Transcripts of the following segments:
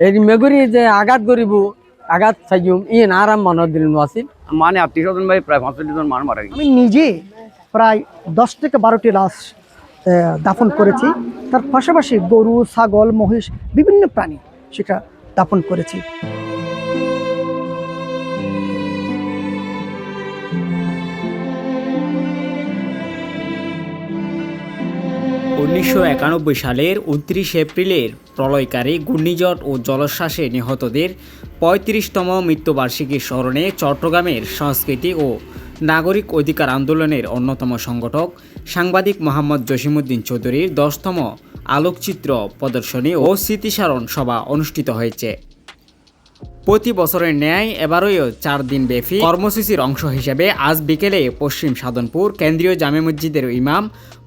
এই মেগুরি যে আঘাত করিব আঘাত চাইম আরাম মনের দিন আছিল মানে আত্মীয় স্বজন ভাই প্রায় 65 জন মানুষ মারা গেছে। আমি নিজে প্রায় 10 থেকে 12টি লাশ দাফন করেছি। তার পাশাপাশি গরু, ছাগল, মহিষ বিভিন্ন প্রাণী সেটা দাফন করেছি। 1991 সালের 29 এপ্রিলের প্রলয়কারী ঘূর্ণিঝড় ও জলোচ্ছ্বাসে নিহতদের 35তম মৃত্যুবার্ষিকী স্মরণে চট্টগ্রামের সংস্কৃতি ও নাগরিক অধিকার আন্দোলনের অন্যতম সংগঠক সাংবাদিক মোহাম্মদ জসিমউদ্দিন চৌধুরীর 10তম আলোকচিত্র প্রদর্শনী ও স্মৃতিচারণ সভা অনুষ্ঠিত হয়েছে। প্রতি বছরের ন্যায় এবারও 4 দিন ব্যাপী কর্মসূচির অংশ হিসেবে আজ বিকেলে পশ্চিম সাধনপুর কেন্দ্রীয় জামে মসজিদের ইমাম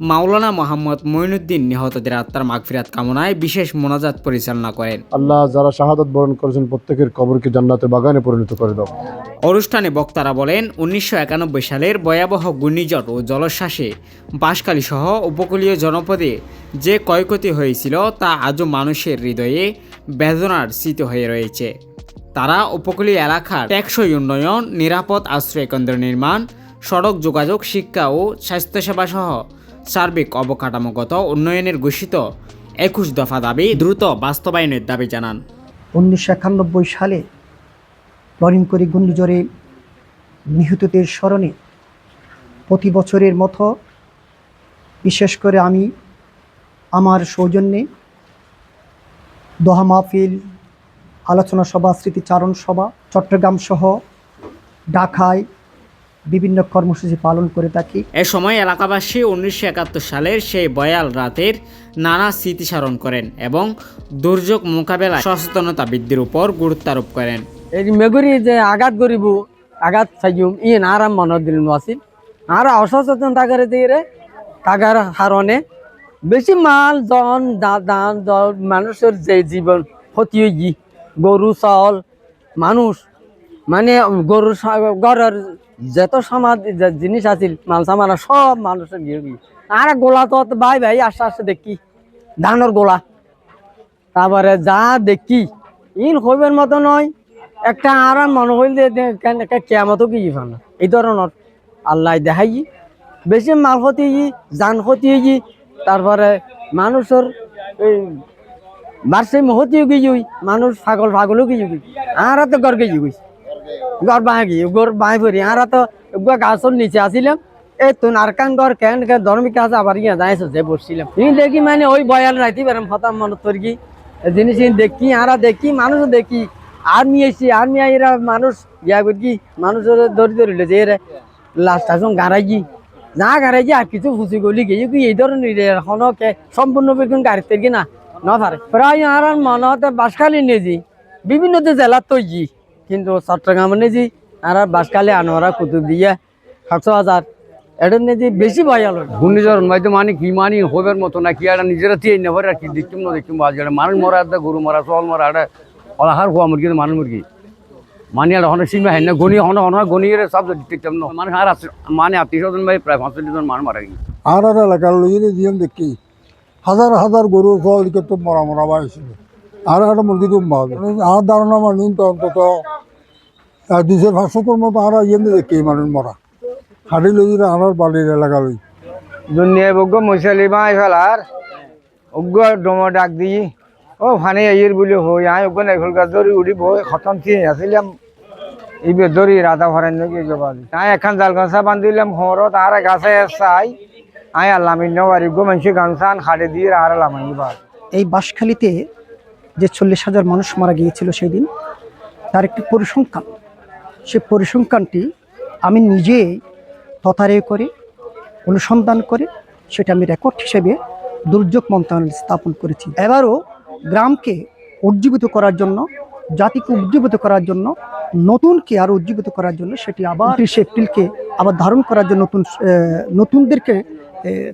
মাওলানা মোহাম্মদ মঈনুদ্দিন নিহতদের আত্মার মাগফিরাত কামনায় বিশেষ মোনাজাত পরিচালনা করেন। আল্লাহ যারা শাহাদাত বরণ করেছেন প্রত্যেকের কবরকে জান্নাতের বাগানে পরিণত করে দাও। অনুষ্ঠানে বক্তারা বলেন, 1991 সালের ভয়াবহ ঘূর্ণিঝড় ও জলোচ্ছ্বাসে বাঁশখালী সহ উপকূলীয় জনপদে যে ক্ষয়ক্ষতি হয়েছিল তা আজও মানুষের হৃদয়ে বেদনার স্মৃতি হয়ে রয়েছে। তারা উপকূলীয় এলাকার টেকসই উন্নয়ন, নিরাপদ আশ্রয়কেন্দ্র নির্মাণ, সড়ক যোগাযোগ, শিক্ষা ও স্বাস্থ্যসেবা সহ সার্বিক অবকাঠামোগত উন্নয়নের ঘোষিত 21 দফা দাবি দ্রুত বাস্তবায়নের দাবি জানান। 1991 সালে প্রলয়ঙ্করী ঘূর্ণিঝড়ে নিহতদের স্মরণে প্রতি বছরের মতো বিশেষ করে আমি আমার সৌজন্যে দোহা মাহফিল, আলোচনা সভা, স্মৃতিচারণ সভা চট্টগ্রাম সহ ঢাকায় বিভিন্ন কর্মসূচি পালন করে থাকি। এ সময় এলাকাবাসী 1971 সালের সেই ভয়াল রাতের নানা স্মৃতিচারণ করেন এবং দুর্যোগ মোকাবেলায় সচেতনতা বৃদ্ধির উপর গুরুত্ব আরোপ করেন। এই মেগুরি যে আঘাত করিব আঘাত চাইম আরাম মনের দিন আছিল আর অসচেতন থাকার দিয়ে থাকার কারণে বেশি মাল জন দান মানুষের যে জীবন ক্ষতি হয়ে গরু চাউল মানুষ মানে গরু ঘরের যত সমাজ জিনিস আছিল মাল সামানা সব মানুষের গিয়ে আর গোলা তো ভাই ভাই আস্তে আস্তে দেখি ধানের গোলা তারপরে যা দেখি হইবের মতো নয় একটা আরাম মনে হইলে কেমতো কি না এই ধরনের আল্লাহ দেখাই বেশি মাল ক্ষতি যান ক্ষতি হয়ে তারপরে মানুষের এই বার্ষিক ক্ষতি গিয়ে মানুষ পাগলও গিয়ে আর তো গড় গিয়ে গেছি গড় বাঁয়ে গিয়ে গড় বাঁয়ে পড়ি আর তো গাছের নিচে আসিলাম এই তো নারকান গড় কেন ধর্মিক আছে আবার ইয়া যাইছো যে বসছিলাম দেখি মানে ওই বয়াল রাইতে পারাম হতাম মনে তোর কি জিনিস দেখি আর দেখি মানুষ দেখি আর্মি এসছি আর্মি এরা মানুষ ইয়া করি মানুষের ধরি ধরিলে যে এরা লাস্ট আসুন গাড়াই যা গাড়াই আর কিছু ফুসি গলি গিয়ে কি এই ধরনের এখনকে সম্পূর্ণ বেগুন গাড়িতে কি না পারে প্রায় আর মনে হতে বাঁশখালী নেজি বিভিন্ন জেলার তো কিন্তু চট্টগ্রাম নেজি আর বাঁশখালী আনোয়ারা কুতুব দিয়া 7,000 এটা নেজি বেশি ভয়াল ঘূর্ণিঝড় হয়তো মানে কি মানে হইবার মতো না কি একটা নিজেরা দিয়ে নেবার আর কি দেখতাম না দেখতাম বাজ মানুষ মরা গরু মরা চল মরা একটা অলাহার হওয়া মুরগি মানুষ মুরগি মানে আর অনেক সীমা হয় না গণি অনেক গণিয়ে সব দেখতাম না মানে আর আছে মানে আত্মীয় স্বজন ভাই প্রায় 65 জন মানুষ মারা গেছে। আর এলাকার লইলে দিন দেখি হাজার হাজার গরু ফলকে তো মরা মরা বাইছিল আর একটা মুরগি তো আর ধারণা মানে তো অন্তত 200-500 মতো আর দেখি মানুষ মরা হাড়ি লই আর বাড়ির এলাকা লই দুনিয়া বগ্য মশালি মাই ফেলার অজ্ঞ ডম ডাক দি ও ফানে আইয়ের বলে হই আয় অজ্ঞ নাই ফেলকা দড়ি উড়ি বই খতম থিয়ে আসিলাম এই দড়ি রাধা ভরেন নাকি জবাব তাই এখন জাল গাছা বান্ধিলাম হরত আর গাছে চাই আয় আল্লাহ মিন্নবারি গো মানুষ গামছান খাড়ে দিয়ে আর লামাই বাদ। এই বাঁশখালীতে যে 40,000 মানুষ মারা গিয়েছিল সেই দিন তার একটি পরিসংখ্যান, সেই পরিসংখ্যানটি আমি নিজেই তদারকি করে অনুসন্ধান করে সেটা আমি রেকর্ড হিসেবে দুর্যোগ মন্ত্রণালয়ে স্থাপন করেছি। এবারও গ্রামকে উজ্জীবিত করার জন্য, জাতিকে উজ্জীবিত করার জন্য, নতুনকে আরও উজ্জীবিত করার জন্য সেটি আবার 30 এপ্রিলকে আবার ধারণ করার জন্য নতুনদেরকে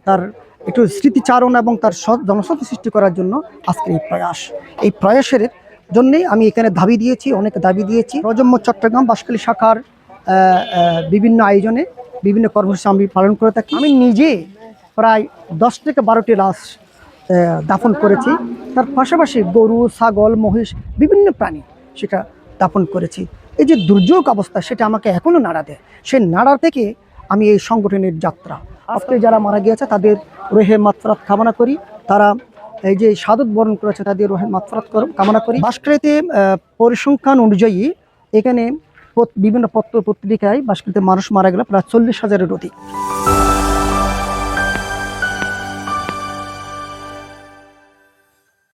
তার একটু স্মৃতিচারণ এবং তার জনসংখ্যা সৃষ্টি করার জন্য আজকের এই প্রয়াস। এই প্রয়াসের জন্যেই আমি এখানে দাবি দিয়েছি, অনেক দাবি দিয়েছি। প্রজন্ম চট্টগ্রাম বাঁশখালী শাখার বিভিন্ন আয়োজনে বিভিন্ন কর্মসূচি আমি পালন করে থাকি। আমি নিজে প্রায় 10 থেকে 12টি লাশ দাফন করেছি। তার পাশাপাশি গরু, ছাগল, মহিষ, বিভিন্ন প্রাণী সেটা দাফন করেছি। এই যে দুর্যোগ অবস্থা সেটা আমাকে এখনও নাড়া দেয়। সেই নাড়া থেকে আমি এই সংগঠনের যাত্রা। আজকে যারা মারা গিয়েছে তাদের রোহে মাগফিরাত কামনা করি, তারা এই যে শাহাদাত বরণ করেছে তাদের রোহে মাগফিরাত কামনা করি। বাঁশখালীতে পরিসংখ্যান অনুযায়ী এখানে বিভিন্ন পত্র পত্রিকায় বাঁশখালীতে মানুষ মারা গেল প্রায় 40,000-এর অধিক।